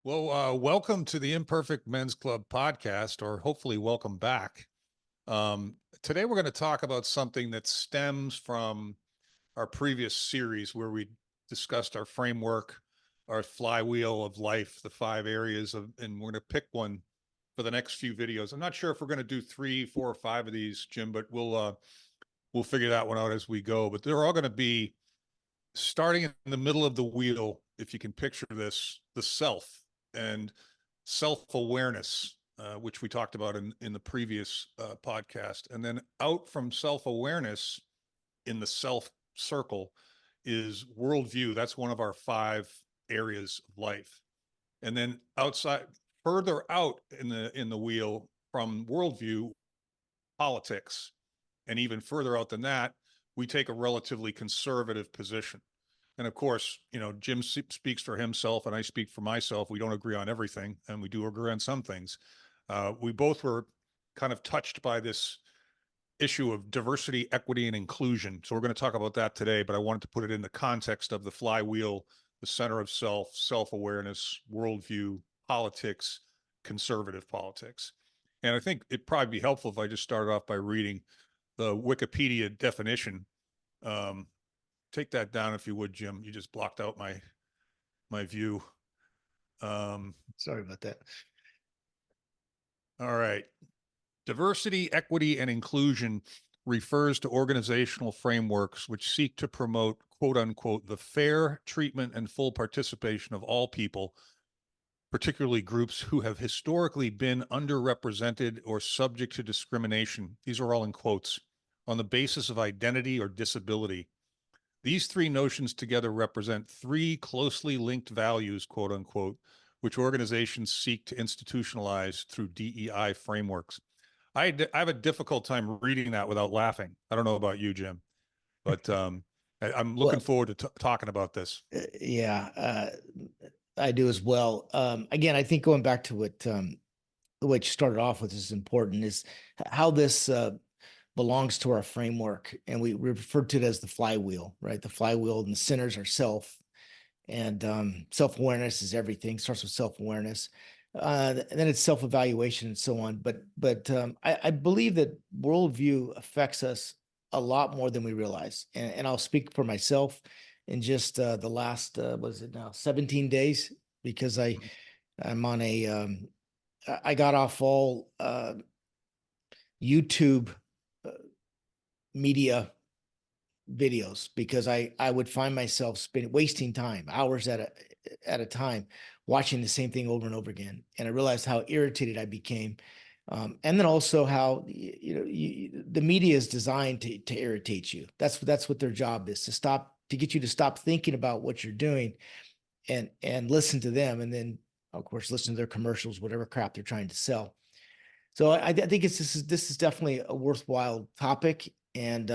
Welcome to the Imperfect Men's Club podcast, or hopefully welcome back. Today we're going to talk about something that stems from our previous series where we discussed our framework, our flywheel of life, the 5 areas of, and we're going to pick one for the next few videos. I'm not sure if we're going to do 3, 4, or 5 of these, Jim, but we'll figure that one out as we go. But they're all going to be starting in the middle of the wheel. If you can picture this, the self and self-awareness, which we talked about in the previous podcast. And then out from self-awareness in the self circle is worldview. That's one of our 5 areas of life. And then outside, further out in the wheel from worldview, politics. And even further out than that, we take a relatively conservative position. And of course, you know, Jim speaks for himself and I speak for myself. We don't agree on everything, and we do agree on some things. We both were kind of touched by this issue of diversity, equity, and inclusion. So we're going to talk about that today, but I wanted to put it in the context of the flywheel, the center of self, self-awareness, worldview, politics, conservative politics. And I think it'd probably be helpful if I just started off by reading the Wikipedia definition. Take that down if you would, Jim. You just blocked out my view. Sorry about that. All right. Diversity, equity, and inclusion refers to organizational frameworks which seek to promote, quote unquote, the fair treatment and full participation of all people, particularly groups who have historically been underrepresented or subject to discrimination. These are all in quotes, on the basis of identity or disability. These 3 notions together represent 3 closely linked values, quote unquote, which organizations seek to institutionalize through DEI frameworks. I have a difficult time reading that without laughing. I don't know about you, Jim, but I'm looking forward to talking about this. Yeah, I do as well. Again, I think going back to what you started off with is important, is how this belongs to our framework, and we refer to it as the flywheel, right? The flywheel, and the centers are self, and self-awareness is everything. Starts with self-awareness, and then it's self-evaluation and so on. But I believe that worldview affects us a lot more than we realize, and I'll speak for myself in just the last what is it now, 17 days, because I'm on I got off all YouTube media videos, because I would find myself wasting time, hours at a time, watching the same thing over and over again. And I realized how irritated I became. And then also how, the media is designed to irritate you. That's what their job is, to get you to stop thinking about what you're doing and listen to them. And then of course, listen to their commercials, whatever crap they're trying to sell. So I think this is definitely a worthwhile topic. And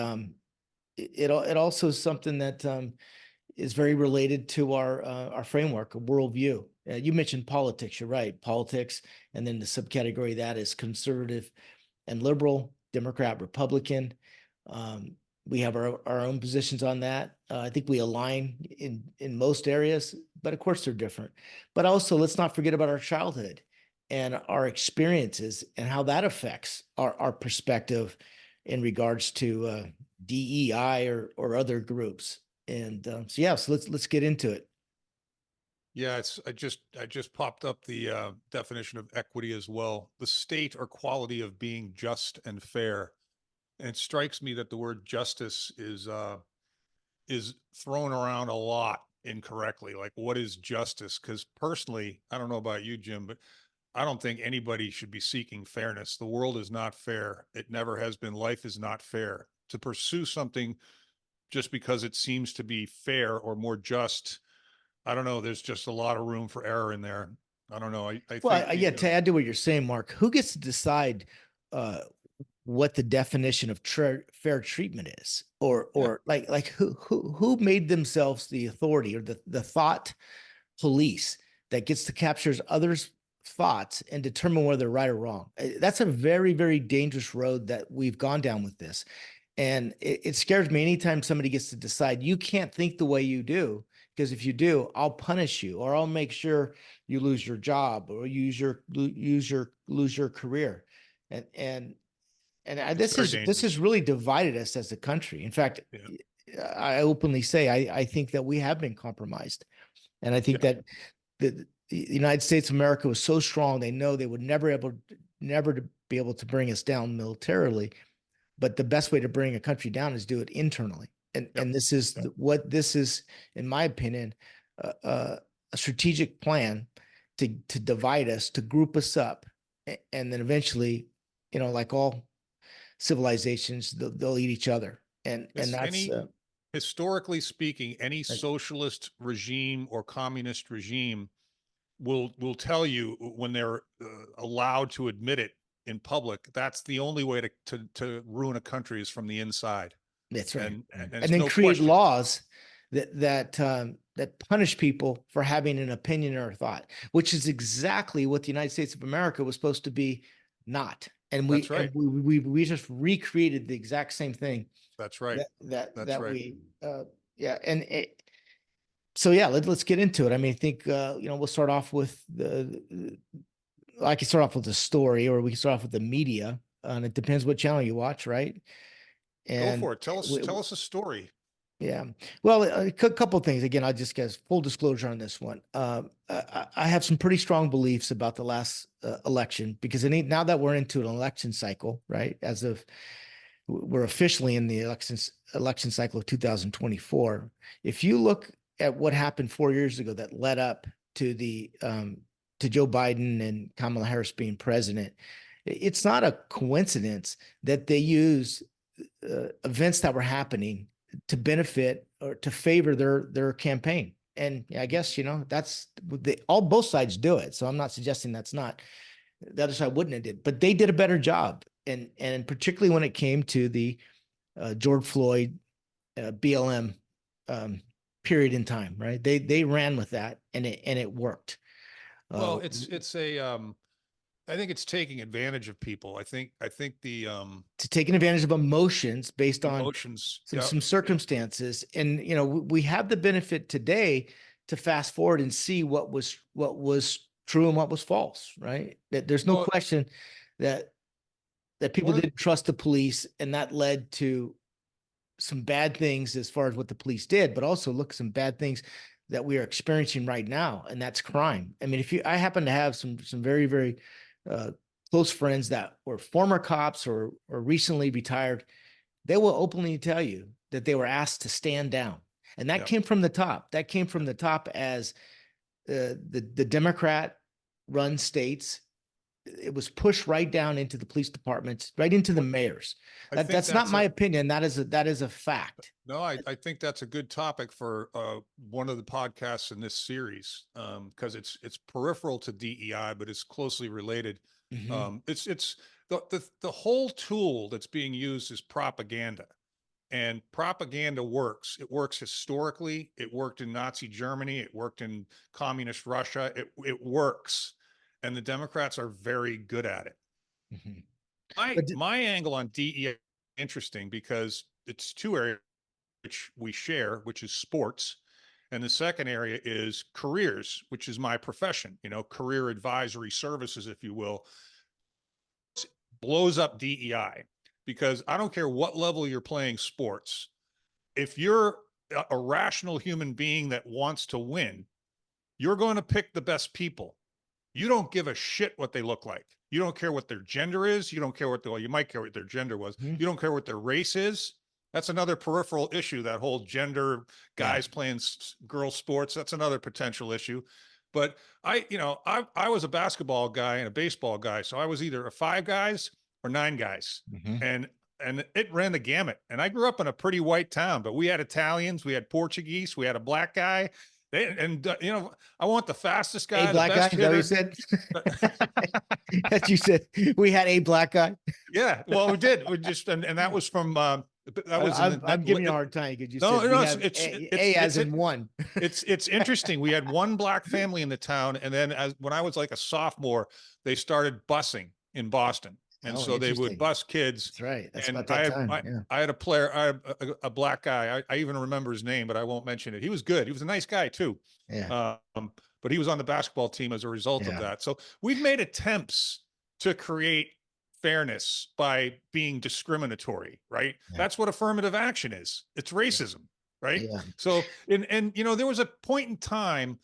it also is something that is very related to our framework, a worldview. You mentioned politics. You're right, politics, and then the subcategory of that is conservative and liberal, Democrat, Republican. We have our own positions on that. I think we align in most areas, but of course they're different. But also, let's not forget about our childhood and our experiences and how that affects our perspective in regards to DEI or other groups. And so let's get into it. Yeah, I just popped up the definition of equity as well. The state or quality of being just and fair. And it strikes me that the word justice is thrown around a lot incorrectly. Like, what is justice? Because personally, I don't know about you, Jim, but I don't think anybody should be seeking fairness. The world is not fair. It never has been. Life is not fair. To pursue something just because it seems to be fair or more just, I don't know. There's just a lot of room for error in there. I don't know. I think, to add to what you're saying, Mark, who gets to decide what the definition of fair treatment is, or like who made themselves the authority or the thought police that gets to capture others' thoughts and determine whether they're right or wrong? That's a very, very dangerous road that we've gone down with this. And it scares me anytime somebody gets to decide you can't think the way you do, because if you do, I'll punish you, or I'll make sure you lose your job, or lose your career. And It's very this has dangerous. really divided us as a country. In fact, Yeah. I openly say I think that we have been compromised, and I think Yeah. that the United States of America was so strong, they know they would never to be able to bring us down militarily, but the best way to bring a country down is do it internally. Yep. And this is Yep. what this is, in my opinion, a strategic plan to divide us, to group us up, and then eventually, like all civilizations, they'll eat each other. And It's that's historically speaking, any socialist regime or communist regime will tell you when they're allowed to admit it in public. That's the only way to ruin a country is from the inside, that's right. and And it's then no create question. laws that punish people for having an opinion or a thought, which is exactly what the United States of America was supposed to be not. And That's right. we just recreated the exact same thing That's right. That's that right. we yeah. So yeah, let's get into it. I mean, I think we'll start off with I can start off with the story, or we can start off with the media, and it depends what channel you watch, right? Go And for it. Tell us a story. yeah, well, a couple of things. Again, I just guess full disclosure on this one. I have some pretty strong beliefs about the last election, because now that we're into an election cycle, right? As of we're officially in the election cycle of 2024. If you look at what happened 4 years ago that led up to to Joe Biden and Kamala Harris being president, it's not a coincidence that they use events that were happening to benefit or to favor their campaign. And I guess that's both sides do it. So I'm not suggesting that's not the other side wouldn't have did, but they did a better job. And particularly when it came to the George Floyd BLM period in time, right? They ran with that, and it worked. Well, it's a I think it's taking advantage of people. I think the to taking advantage of emotions based on emotions. Yeah. some circumstances, and we have the benefit today to fast forward and see what was true and what was false, right? That there's no Well, question that people one of didn't trust the police, and that led to some bad things as far as what the police did, but also look some bad things that we are experiencing right now, and that's crime. I mean, I happen to have some very, very close friends that were former cops or recently retired. They will openly tell you that they were asked to stand down, and that yeah. came from the top. That came from the top as the Democrat run states. It was pushed right down into the police departments, right into the mayors. I think That's not that's my a opinion. That is a fact. no. I think that's a good topic for one of the podcasts in this series, because it's peripheral to DEI, but it's closely related. Mm-hmm. It's the whole tool that's being used is propaganda. And propaganda works. It works historically. It worked in Nazi Germany. It worked in communist Russia. It works, and the Democrats are very good at it. Mm-hmm. My angle on DEI interesting because it's two areas which we share, which is sports, and the second area is careers, which is my profession. Career advisory services, if you will, blows up DEI because I don't care what level you're playing sports. If you're a rational human being that wants to win, you're going to pick the best people. You don't give a shit what they look like. You don't care what their gender is. You don't care you might care what their gender was. Mm-hmm. You don't care what their race is. That's another peripheral issue, that whole gender guys playing girl sports. That's another potential issue. But I was a basketball guy and a baseball guy. So I was either a 5 guys or 9 guys. Mm-hmm. And it ran the gamut. And I grew up in a pretty white town, but we had Italians, we had Portuguese, we had a black guy. I want the fastest guy, A black the best guy, is that what hitter. you said? That you said we had a black guy. Yeah, well, we did. We just and that was from that was I'm giving you a hard time because you said no, we have a as in one. It's interesting. We had one black family in the town, and then when I was like a sophomore, they started busing in Boston, and so they would bus kids. That's right. That's and about that time. I had a player, a black guy. I even remember his name, but I won't mention it. He was good. He was a nice guy too. Yeah. but he was on the basketball team as a result of Yeah. that. So we've made attempts to create fairness by being discriminatory, right? Yeah. That's what affirmative action is. It's racism, right? Yeah. So, and you know, there was a point in time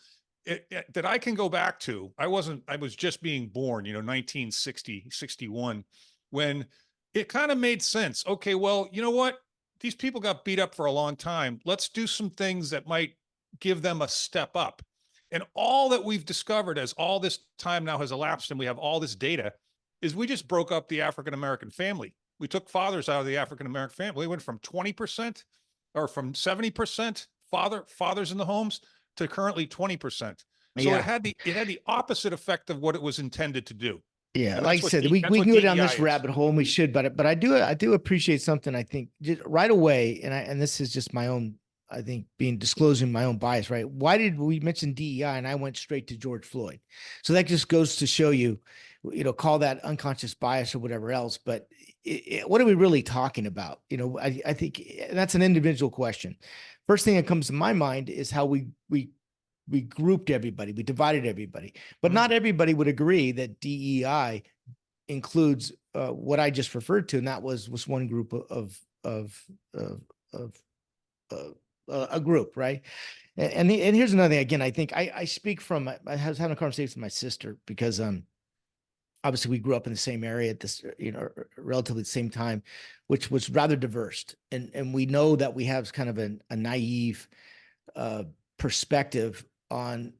that I can go back to. I was just being born, you know, 1960, 61, when it kind of made sense. Okay, well, you know what? These people got beat up for a long time. Let's do some things that might give them a step up. And all that we've discovered as all this time now has elapsed and we have all this data is we just broke up the African American family. We took fathers out of the African American family. We went from 20% or from 70% fathers in the homes to currently 20%. So Yeah. it had the opposite effect of what it was intended to do. Yeah, And like I that's what said, that's we what can go down DEI this is. rabbit hole, and we should, but I do appreciate something. I think just right away, and this is just my own, I think, being disclosing my own bias. Right? Why did we mention DEI, and I went straight to George Floyd? So that just goes to show you, call that unconscious bias or whatever else. But what are we really talking about? I think that's an individual question. First thing that comes to my mind is how we grouped everybody, we divided everybody, but not everybody would agree that DEI includes what I just referred to, and that was one group of a group, right? And here's another thing. Again, I think I speak from. I was having a conversation with my sister because obviously we grew up in the same area at this relatively the same time, which was rather diverse, and we know that we have kind of a naive perspective on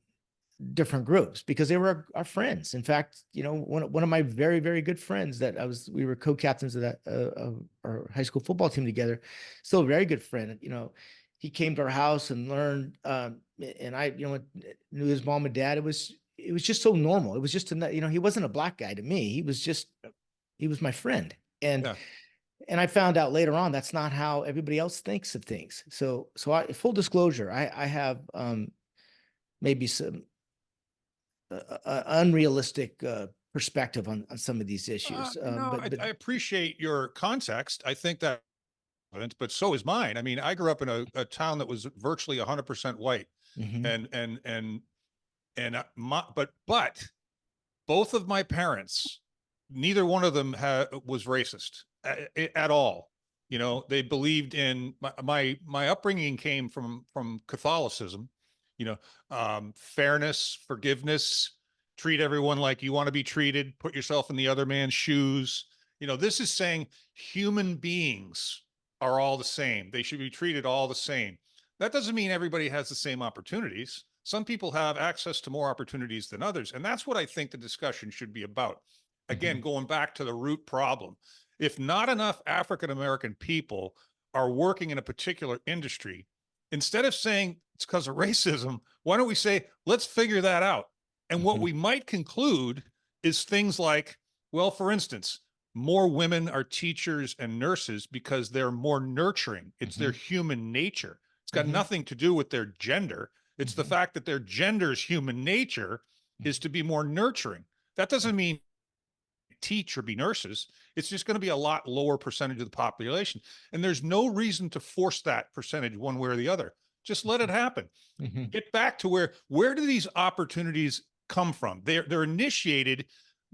different groups because they were our friends. In fact, one of my very, very good friends that we were co-captains of that of our high school football team together, still a very good friend. He came to our house and learned, and I, knew his mom and dad. It was just so normal. It was just, he wasn't a black guy to me. He was my friend. And Yeah. I found out later on that's not how everybody else thinks of things. So full disclosure, I have maybe some unrealistic perspective on some of these issues. No, But I appreciate your context. I think that, but so is mine. I mean, I grew up in a town that was virtually 100% white, mhm, and both of my parents, neither one of them was racist at all. They believed in my upbringing came from Catholicism, fairness, forgiveness, treat everyone like you want to be treated, put yourself in the other man's shoes. This is saying human beings are all the same. They should be treated all the same. That doesn't mean everybody has the same opportunities. Some people have access to more opportunities than others. And that's what I think the discussion should be about. Again, mhm, going back to the root problem. If not enough African American people are working in a particular industry, instead of saying it's because of racism, why don't we say, let's figure that out? And what mhm, we might conclude is things like, well, for instance, more women are teachers and nurses because they're more nurturing. It's their mhm, human nature. It's got mhm, nothing to do with their gender. It's the mhm, fact that their gender's human nature is to be more nurturing. That doesn't mean teach or be nurses. It's just going to be a lot lower percentage of the population. And there's no reason to force that percentage one way or the other. Just let it happen. mhm, Get back to where do these opportunities come from? They're initiated,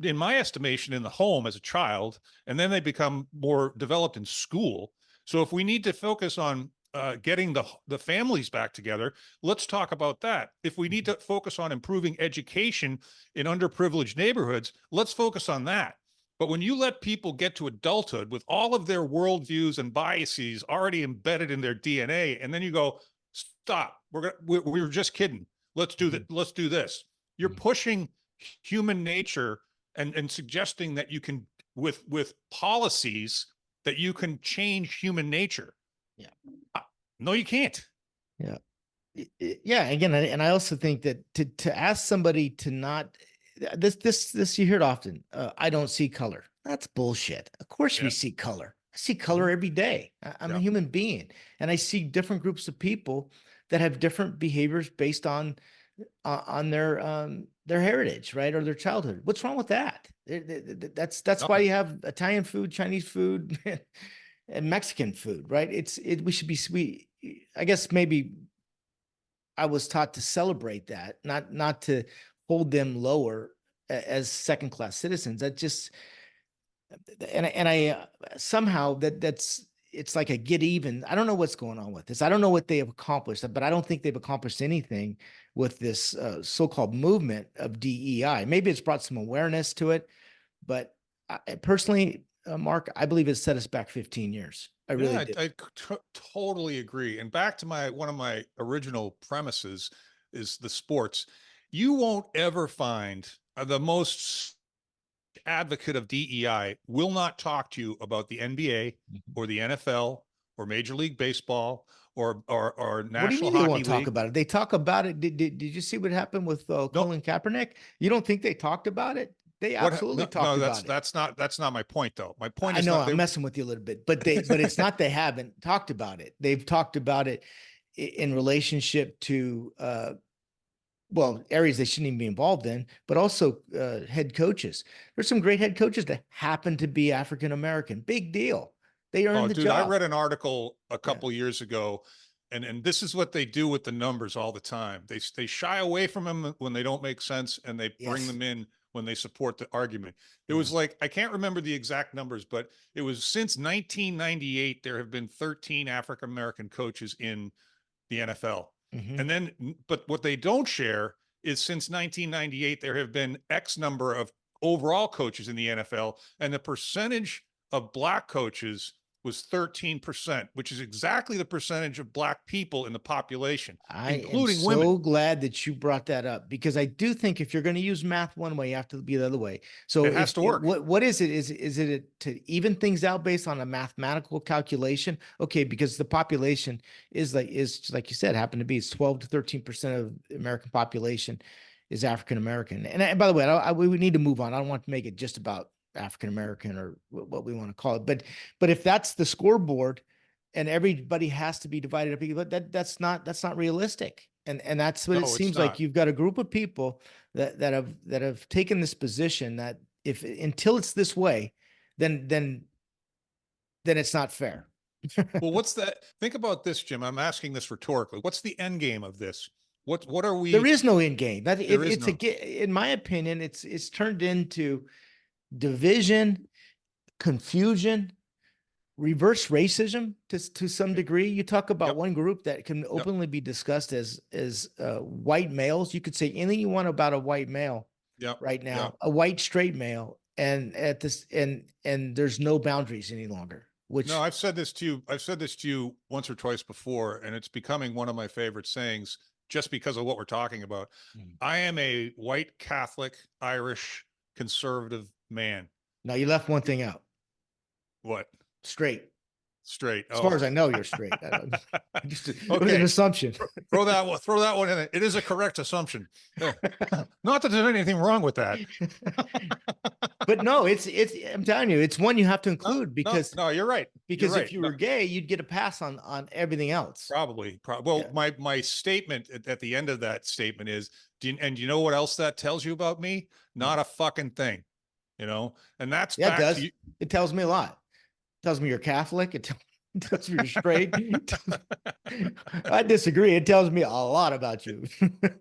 in my estimation, in the home as a child, and then they become more developed in school. So if we need to focus on getting the families back together, let's talk about that. If we need to focus on improving education in underprivileged neighborhoods, let's focus on that. But when you let people get to adulthood with all of their worldviews and biases already embedded in their DNA, and then you go, stop, we were just kidding. Let's do that. Let's do this. You're mhm. pushing human nature and suggesting that you can, with policies, that you can change human nature. Yeah. No, you can't. Yeah. Yeah. Again, and I also think that to ask somebody to not this you hear it often. I don't see color. That's bullshit. Of course we Yeah. see color. I see color Mhm. every day. I'm a Yeah. human being, and I see different groups of people that have different behaviors based on their heritage, right, or their childhood. What's wrong with that? That's why Nothing. you have Italian food, Chinese food, and Mexican food, right? We should be, I guess maybe I was taught to celebrate that, not to hold them lower as second class citizens. That just, and I somehow that's, it's like a get even. I don't know what's going on with this. I don't know what they have accomplished, but I don't think they've accomplished anything with this so-called movement of DEI. Maybe it's brought some awareness to it, but personally, Mark, I believe it set us back 15 years. I really Yeah, do. totally agree. And back to one of my original premises is the sports. You won't ever find the most advocate of DEI will not talk to you about the NBA or the NFL or Major League Baseball or What do you National mean they Hockey won't talk League. about it? They talk about it. Did you see what happened with No, Colin Kaepernick? You don't think they talked about it? They absolutely No, talked that's about it. that's not my point though. My point I is know not I'm they. messing with you a little bit, but it's not they haven't talked about it. They've talked about it in relationship to well, areas they shouldn't even be involved in, but also head coaches. There's some great head coaches that happen to be African American. Big deal. They Oh, earned the dude, I job. read an article a Yeah. couple years ago, and this is what they do with the numbers all the time. They shy away from them when they don't make sense, and they bring Yes. them in when they support the argument. It Yeah. was like I can't remember the exact numbers, but it was since 1998 there have been 13 African American coaches in the NFL. Hmm. And then, but what they don't share is since 1998 there have been X number of overall coaches in the NFL, and the percentage of black coaches was 13%, which is exactly the percentage of black people in the population, I am including women. so glad that you brought that up because I do think if you're going to use math one way, you have to be the other way. So It has to work. what is it? Is it to even things out based on a mathematical calculation? Okay, because the population is like you said, happen to be it's 12 to 13% of the American population is African American. And by the way, we need to move on. I don't want to make it just about African American or what we want to call it, but if that's the scoreboard and everybody has to be divided up, but that's not realistic. And that's what it No, it's seems like. not. You've got a group of people that have taken this position that if until it's this way, then it's not fair. Well, what's that? Think about this, Jim. I'm asking this rhetorically. What's the end game of this? What are There we? is no end game. That There is it's no. in my opinion, it's turned into division, confusion, reverse racism to some degree. You talk about Yep. one group that can Yep. openly be discussed as white males. You could say anything you want about a white male Yep. right Yep. now, a white straight male, and at this and there's no boundaries any longer. No, Which I've said this to you. I've said this to you once or twice before, and it's becoming one of my favorite sayings just because of what we're talking about. I am a white Catholic Irish conservative man. now you left one thing out: What? straight. Straight. As far Oh. as I know, you're straight. It was an Okay. assumption. Throw that one in. It is a correct assumption. Not that there's anything wrong with that. But no, I'm telling you, it's one you have to No, include no, because no, you're right. You're if right. you No, were gay, you'd get a pass on everything else. probably. Well, Yeah. my statement at the end of that statement is, and you know what else that tells you about me? Not a fucking thing, and that's Yeah, it back to does. you. It tells me a lot. It tells me you're Catholic. It tells me you're straight. I disagree. It tells me a lot about you.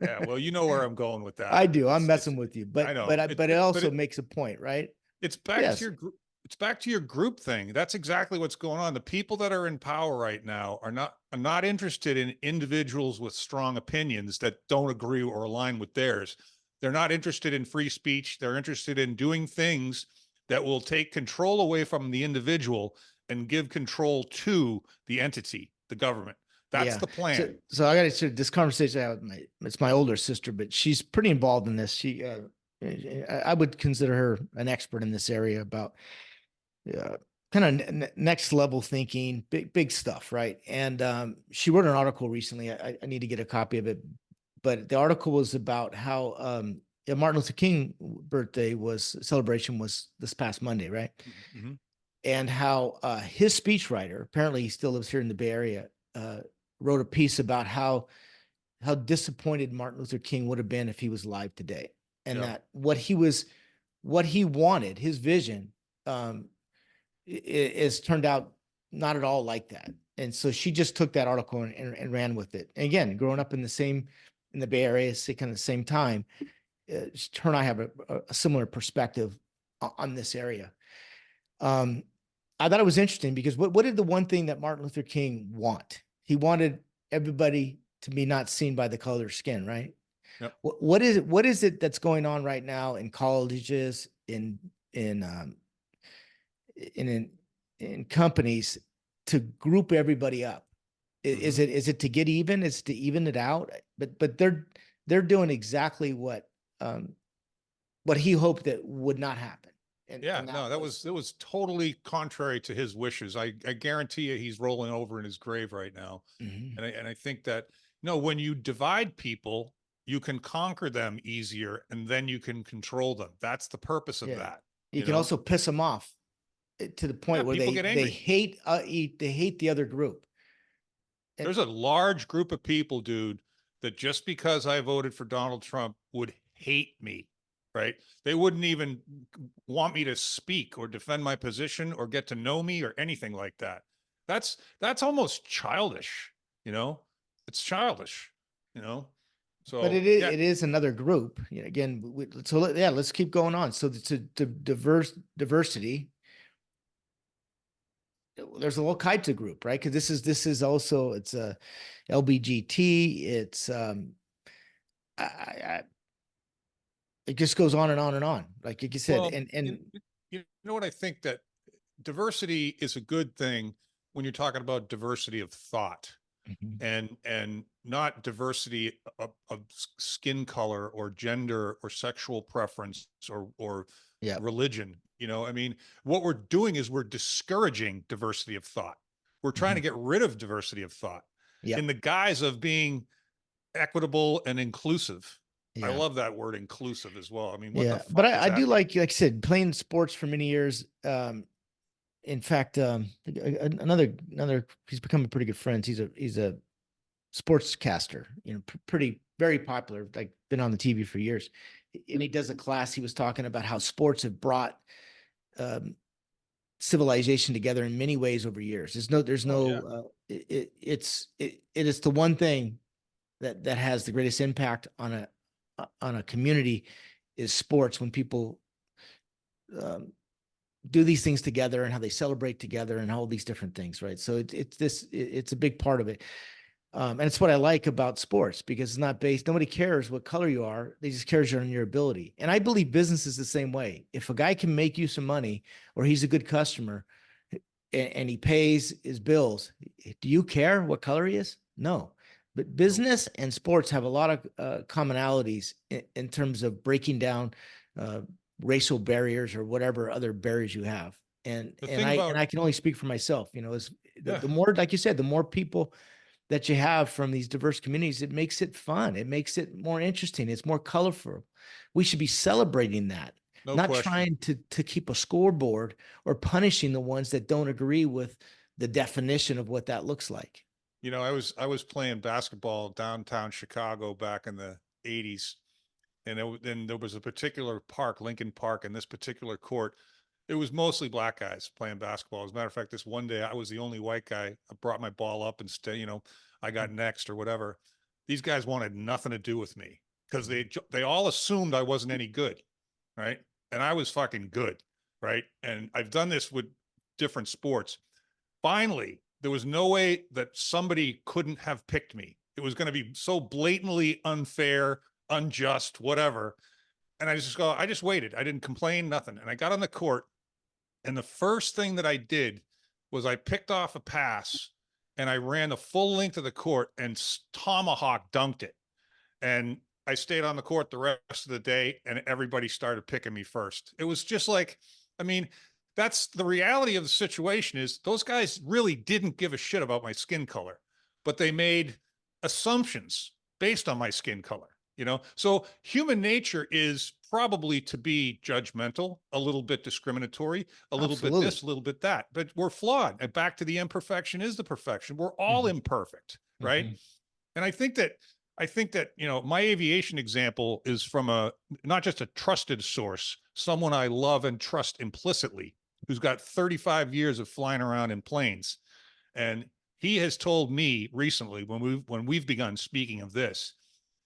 Yeah, well, you know where I'm going with that. I do. I'm It's messing with you, I know but it but also makes a point, right? it's back to Yes. your group. It's back to your group thing. That's exactly what's going on. The people that are in power right now are not interested in individuals with strong opinions that don't agree or align with theirs. They're not interested in free speech. They're interested in doing things that will take control away from the individual and give control to the entity, the government. That's Yeah. the plan. So I got to this conversation I had with it's my older sister, but she's pretty involved in this. I would consider her an expert in this area about kind of next level thinking, big stuff, right? And she wrote an article recently. I need to get a copy of it, but the article was about how Martin Luther King birthday celebration was this past Monday, right? Mm-hmm. And how his speechwriter, apparently he still lives here in the Bay Area, wrote a piece about how disappointed Martin Luther King would have been if he was alive today, and that what he wanted, his vision, is turned out not at all like that. And so she just took that article and ran with it. And again, growing up in the Bay Area, kind of the same time, her and I have a similar perspective on this area. I thought it was interesting because what did the one thing that Martin Luther King want? He wanted everybody to be not seen by the color of their skin, right? Yep. What is it? What is it that's going on right now in colleges, in in companies to group everybody up? Is it to get even? Is it to even it out? But they're doing exactly what he hoped that would not happen. Yeah, no, that was totally contrary to his wishes. I guarantee you he's rolling over in his grave right now. Mhm. And I think that, no, when you divide people, you can conquer them easier and then you can control them. That's the purpose of Yeah. that. You can also piss them off to the Yeah, point where people get angry. they hate the other group. And There's a large group of people, dude, that just because I voted for Donald Trump would hate me, right? They wouldn't even want me to speak or defend my position or get to know me or anything like that. That's almost childish, you know? It's childish, you know? but So, yeah, it is another group. Again, let's keep going on. So to diversity, there's a little kinds of group, right? Because this is also, it's a LBGT. It's I it just goes on and on and on, like you said. well, you know what I think, that diversity is a good thing when you're talking about diversity of thought. Mhm. And not diversity of skin color or gender or sexual preference or Yeah. religion. I mean, what we're doing is we're discouraging diversity of thought. We're trying to Mhm. get rid of diversity of thought Yeah. in the guise of being equitable and inclusive. I Yeah. love that word inclusive as well. I mean, what the Yeah. But fuck does I do that mean? like I said, playing sports for many years. In fact, another he's become a pretty good friend. He's a sportscaster, pretty very popular, like been on the TV for years. And he does a class. He was talking about how sports have brought um, civilization together in many ways over years. There's Oh yeah. no, it is the one thing that has the greatest impact on a community is sports. When people um, do these things together and how they celebrate together and all these different things, right? So it's a big part of it. And it's what I like about sports, because it's not based, nobody cares what color you are. They just cares on your ability. And I believe business is the same way. If a guy can make you some money, or he's a good customer, and he pays his bills, do you care what color he is? No. But No. business and sports have a lot of commonalities in terms of breaking down uh, racial barriers or whatever other barriers you have. And The and thing I about, and I can only speak for myself. Is yeah, the more, like you said, the more people that you have from these diverse communities, it makes it fun. It makes it more interesting. It's more colorful. We should be celebrating that, no not question. trying to keep a scoreboard or punishing the ones that don't agree with the definition of what that looks like. I was playing basketball downtown Chicago back in the 80s, and there was a particular park, Lincoln Park, and this particular court, it was mostly black guys playing basketball. As a matter of fact, this one day I was the only white guy. I brought my ball up and I got next or whatever. These guys wanted nothing to do with me because they all assumed I wasn't any good, right? And I was fucking good, right? And I've done this with different sports. Finally, there was no way that somebody couldn't have picked me. It was going to be so blatantly unfair, unjust, whatever. And I just waited. I didn't complain, nothing. And I got on the court. And the first thing that I did was I picked off a pass and I ran the full length of the court and tomahawk dunked it. And I stayed on the court the rest of the day and everybody started picking me first. It was just like, I mean, that's the reality of the situation. Is those guys really didn't give a shit about my skin color, but they made assumptions based on my skin color. So human nature is probably to be judgmental, a little bit discriminatory, a little bit Absolutely. this, a little bit that, but we're flawed. And back to the imperfection is the perfection. We're all Mhm. imperfect, right? Mhm. And I think that my aviation example is from not just a trusted source, someone I love and trust implicitly, who's got 35 years of flying around in planes. And he has told me recently when we've begun speaking of this,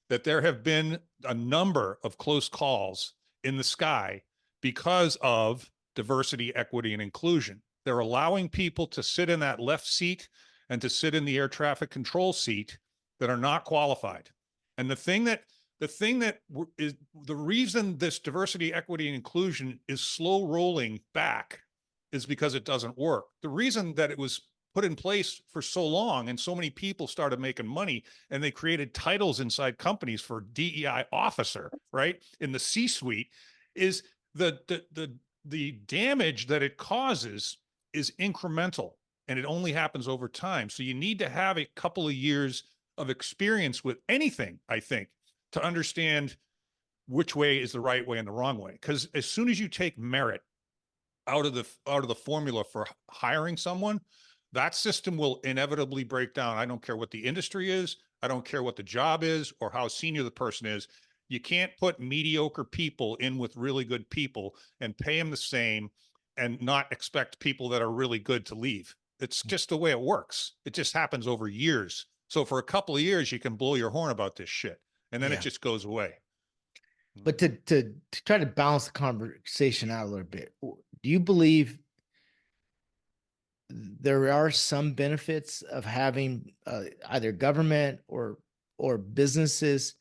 that there have been a number of close calls in the sky because of diversity, equity, and inclusion. They're allowing people to sit in that left seat and to sit in the air traffic control seat that are not qualified. And the thing that is the reason this diversity, equity, and inclusion is slow rolling back is because it doesn't work. The reason that it was put in place for so long and so many people started making money and they created titles inside companies for DEI officer, right? In the C-suite is the damage that it causes is incremental and it only happens over time. So you need to have a couple of years of experience with anything, I think, to understand which way is the right way and the wrong way. Because as soon as you take merit out of the formula for hiring someone, that system will inevitably break down. I don't care what the industry is. I don't care what the job is or how senior the person is. You can't put mediocre people in with really good people and pay them the same and not expect people that are really good to leave. It's just the way it works. It just happens over years. So for a couple of years, you can blow your horn about this shit, and then it Yeah. just goes away. But to try to balance the conversation out a little bit, do you believe there are some benefits of having either government or businesses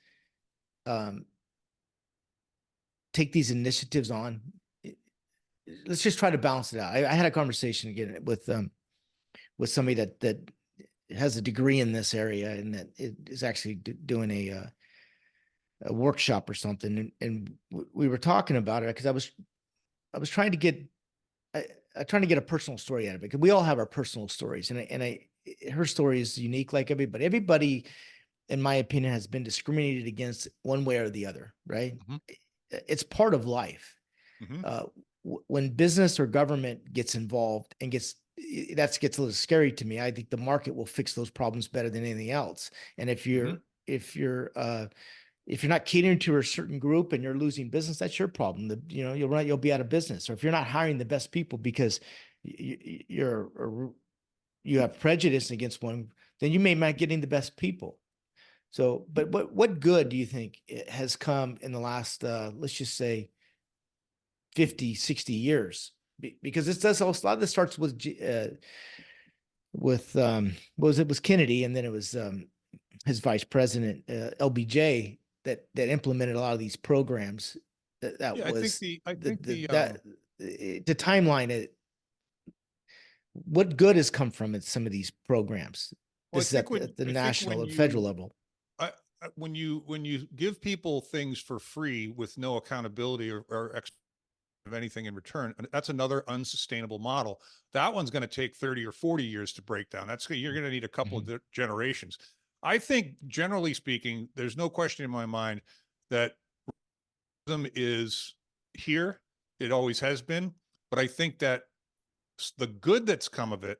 take these initiatives on? Let's just try to balance it out. I had a conversation again with somebody that has a degree in this area and that is actually doing a workshop or something, and we were talking about it because I was trying to get trying to get a personal story out of it, because we all have our personal stories, and her story is unique like everybody. Everybody, in my opinion, has been discriminated against one way or the other, right? Mm-hmm. It's part of life. Mm-hmm. When business or government gets involved and gets a little scary to me. I think the market will fix those problems better than anything else. And if you're not catering to a certain group and you're losing business, that's your problem. You'll be out of business. Or if you're not hiring the best people because you have prejudice against one, then you may not getting the best people. So, but what good do you think has come in the last, let's just say 50, 60 years? Because this does also, a lot of this starts with it was Kennedy, and then it was his vice president, LBJ, that implemented a lot of these programs. The timeline. What good has come from it? Some of these programs. Well, This is at the national and federal level. When you give people things for free with no accountability or of anything in return, that's another unsustainable model. That one's going to take 30 or 40 years to break down. You're going to need a couple of generations. I think, generally speaking, there's no question in my mind that racism is here. It always has been. But I think that the good that's come of it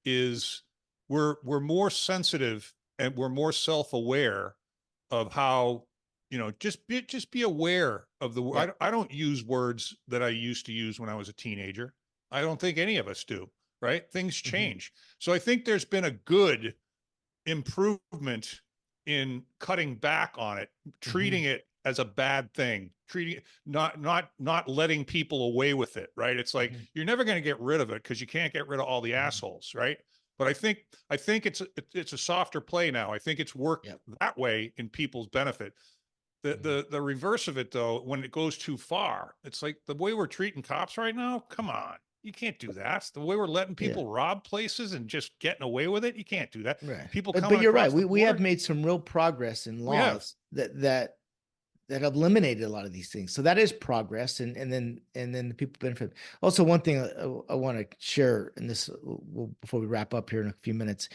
is we're more sensitive and we're more self-aware of how, just be aware of the, Yeah. I don't use words that I used to use when I was a teenager. I don't think any of us do, right? Things change. So I think there's been a good improvement in cutting back on it, treating it as a bad thing, treating not letting people away with it, right? It's like you're never going to get rid of it because you can't get rid of all the assholes, right? But I think it's a softer play now. I think it's worked that way in people's benefit. The reverse of it, though, when it goes too far, it's like the way we're treating cops right now. Come on, you can't do that. The way we're letting people rob places and just getting away with it, you can't do that. Right. People But coming you're right. across the We have border. made some real progress in We have. laws that have eliminated a lot of these things. So that is progress, and then the people benefit. Also, one thing I want to share, and this before we wrap up here in a few minutes.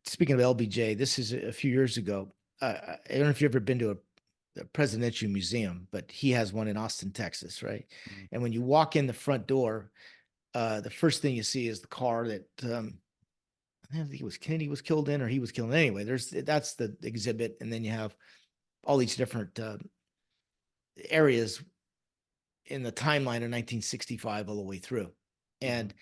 Speaking of LBJ, this is a few years ago. I don't know if you've ever been to a presidential museum, but he has one in Austin, Texas, right? And when you walk in the front door, the first thing you see is the car that I think it was Kennedy was killed in, or he was killed in. Anyway, that's the exhibit, and then you have all these different areas in the timeline of 1965 all the way through. And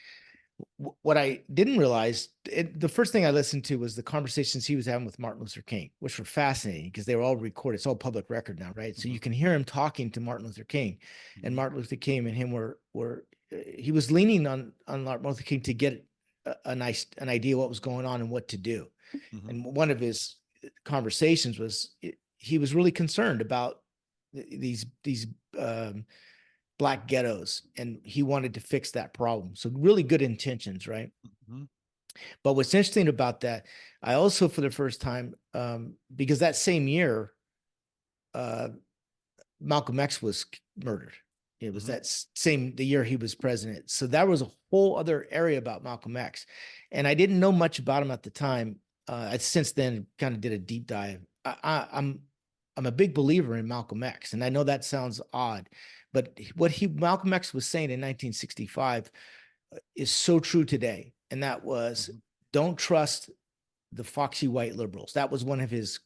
What I didn't realize, the first thing I listened to was the conversations he was having with Martin Luther King, which were fascinating because they were all recorded. It's all public record now, right? So Mhm. you can hear him talking to Martin Luther King, and Mhm. Martin Luther King and him were he was leaning on Martin Luther King to get an idea what was going on and what to do. Mhm. And one of his conversations was he was really concerned about these um, black ghettos, and he wanted to fix that problem. So really good intentions, right? Mhm. But what's interesting about that, I also for the first time, because that same year, uh, Malcolm X was murdered. It was Mhm. that same the year he was president. So that was a whole other area about Malcolm X, and I didn't know much about him at the time. I since then kind of did a deep dive. I'm a big believer in Malcolm X, and I know that sounds odd, but what he Malcolm X was saying in 1965 is so true today, and that was Mhm. don't trust the foxy white liberals. That was one of his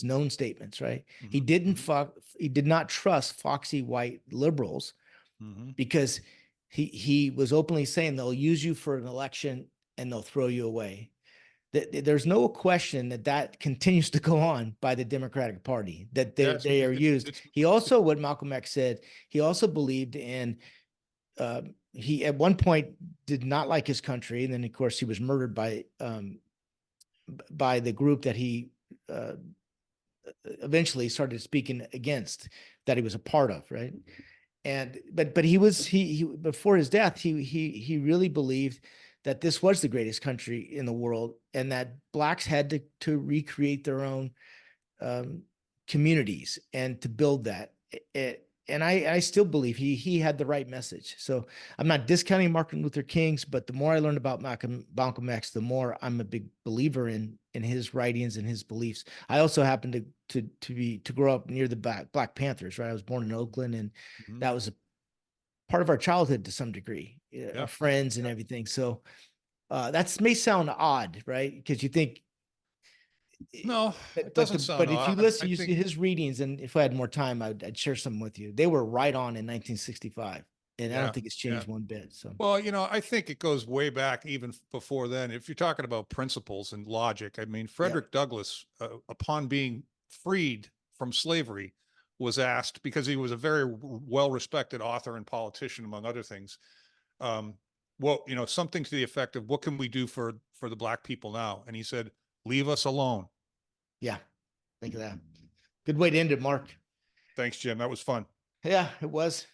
known statements, right? He Mhm. didn't Mhm. fuck he did not trust foxy white liberals Mhm. because he was openly saying they'll use you for an election and they'll throw you away. There's no question that that continues to go on by the Democratic Party, that Yeah, they are used. He also, what Malcolm X said, he also believed in, he at one point did not like his country. And then of course he was murdered by the group that he uh, eventually started speaking against, that he was a part of, right? And but he before his death, he really believed that this was the greatest country in the world, and that blacks had to recreate their own um, communities and to build that. And I still believe he had the right message. So I'm not discounting Martin Luther King's, but the more I learned about Malcolm X, the more I'm a big believer in his writings and his beliefs. I also happen to grow up near the Black Panthers, right? I was born in Oakland, and Mhm. that was a part of our childhood to some degree, our Yeah. friends and Yeah. everything. So that may sound odd, right? Because you think, No, it but doesn't sound if you odd. listen, I you think, see his readings, and if I had more time, I'd share some with you. They were right on in 1965, and I don't yeah, think it's yeah. changed one bit. So Well, I think it goes way back even before then. If you're talking about principles and logic, I mean, yeah, Frederick Douglass, upon being freed from slavery, was asked, because he was a very well respected author and politician, among other things. Um, well, something to the effect of, what can we do for the black people now? And he said, leave us alone. yeah, think of that. Good way to end it, Mark. Thanks, Jim. That was fun. Yeah, it was.